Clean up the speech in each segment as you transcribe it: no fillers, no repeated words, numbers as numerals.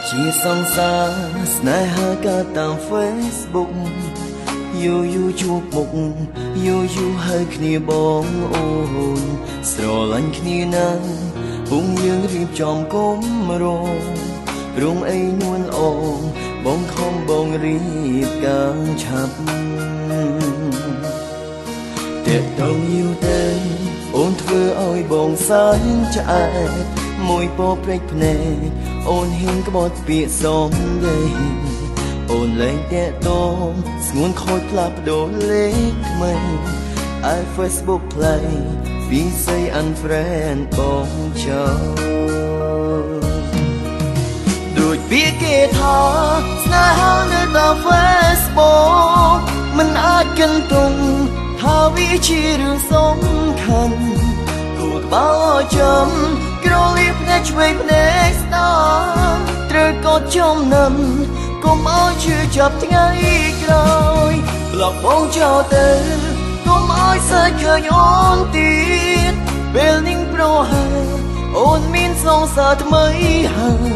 ជាសង្សារស្នេហាកើតតាម Facebook យូរជួបមុខយូរហើយគ្នាបងអូនស្រឡាញ់គ្នាណាស់ពុំយើងរៀបចំគុំរងរងអីនួនអងបងខំបងរៀបការឆាប់តែតងយូរទៅអូនធ្វើឲ្យបងសែនឆ្អែតមួយពោព្រេចភ្នែកអូនហ៊ានក្បត់ពាក្យសំដីអូនលែងតែតងស្ងួនខូចផ្លាស់ប្ដូរលេខថ្មីឲ្យ Facebook ផ្លៃពីស្អី unfriend បងចោលដូចពាក្យគេថាស្នេហានៅតាម Facebook មិនអាចគិនទងថាវាជារឿងសំខាន់គួរក្បាលចាំក្រលៀបភ្នែកឆ្វេងភ្នែកស្ដាំត្រូវកត់ចំណាំកុំឲ្យជឿចាប់ថ្ងៃក្រោយប្លុកបងចោលទៅកុំឲ្យសើចឃើញអូនទៀតពេលនឹងប្រហែលអូនមានសងសាថ្មីហើយ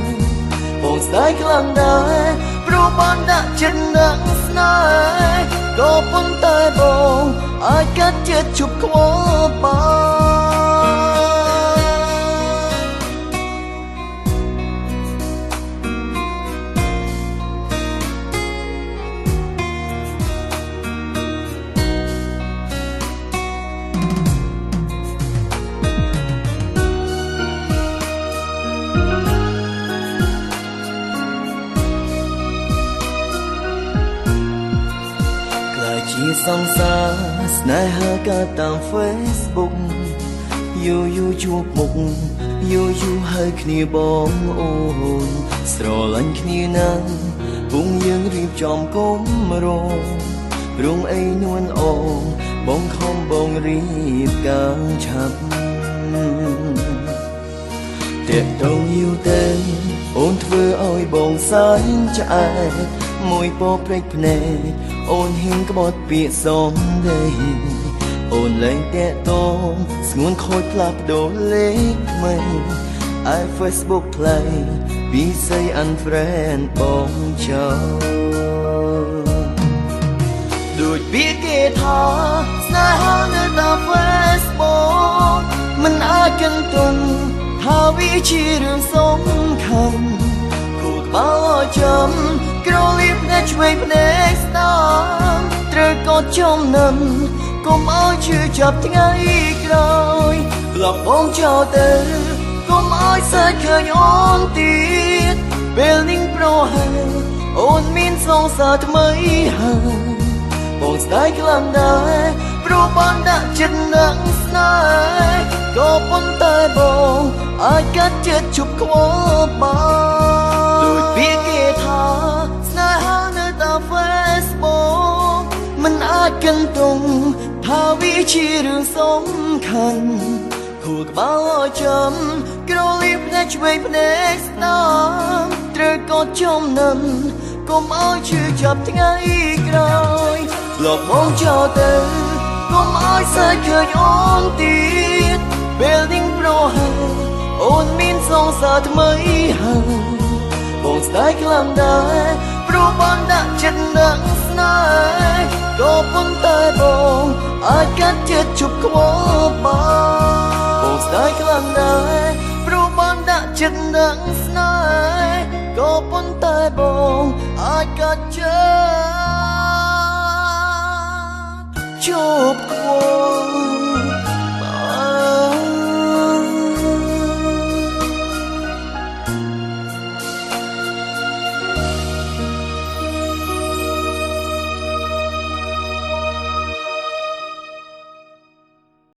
បងស្ដាយខ្លាំងដែរព្រោះបានដាក់ចិត្តនឹងស្នេហ៍ក៏ប៉ុន្តែបងអាចកាត់ចិត្តជប់ខ្វល់បានជាសង្សារស្នេហាកើតតាម Facebook យូរជួបមុខយូរហើយគ្នាបងអូនស្រឡាញ់គ្នាណាស់ពុំយើងរៀបចំគុំរងរងអីនួនអងបងខំបងរៀបការឆាប់តែតងយូរទៅអូនធ្វើឲ្យបងសែនឆ្អែតមួយពោព្រេចភ្នែកអូនហ៊ានក្បត់ពាក្យសំដីអូនលែងតែតងស្ងួនខូចផ្លាស់ប្ដូរលេខថ្មីឲ្យ Facebook ផ្លៃពីស្អី unfriend បងចោលដូចពាក្យគេថាស្នេហានៅតាម Facebook មិនអាចគិនទងថាវាជារឿងសំខាន់គួរក្បាលចាំក្រលៀបភ្នែកឆ្វេងភ្នែកស្ដាំត្រូវកត់ចំណាំកុំឲ្យជឿចាប់ថ្ងៃក្រោយប្លុកបងចោលទៅកុំឲ្យសើចឃើញអូនទៀតពេលនឹងប្រហែលអូនមានសងសាថ្មីហើយបងស្ដាយខ្លាំងដែរព្រោះបានដាក់ចិត្តនឹងស្នេហ៍ក៏ប៉ុន្តែបងអាចកាត់ចិត្តជប់ខ្វល់បានដូចពាក្យគេថាស្នេហានៅតាម Facebook មិនអាចគិនទងថាវាជារឿងសំខាន់គួរក្បាលចាំក្រលៀបភ្នែកឆ្វេងភ្នែកស្ដាំត្រូវកត់ចំណាំកុំឲ្យជឿចាប់ថ្ងៃក្រោយប្លុកបងចោលទៅកុំឲ្យសើចឃើញអូនទៀតពេលនឹងប្រហែលអូនមានសងសាថ្មីហើយបងស្ដាយខ្លាំងដែរព្រោះបានដាក់ចិត្តនឹងស្នេហ៍ក៏ប៉ុន្តែបងអាចកាត់ចិត្តជប់ខ្វល់បានបងស្ដាយខ្លាំងដែរព្រោះបានដាក់ចិត្តនឹងស្នេហ៍ក៏ប៉ុន្តែបងអាចកាត់ចិត្តជប់ខ្វល់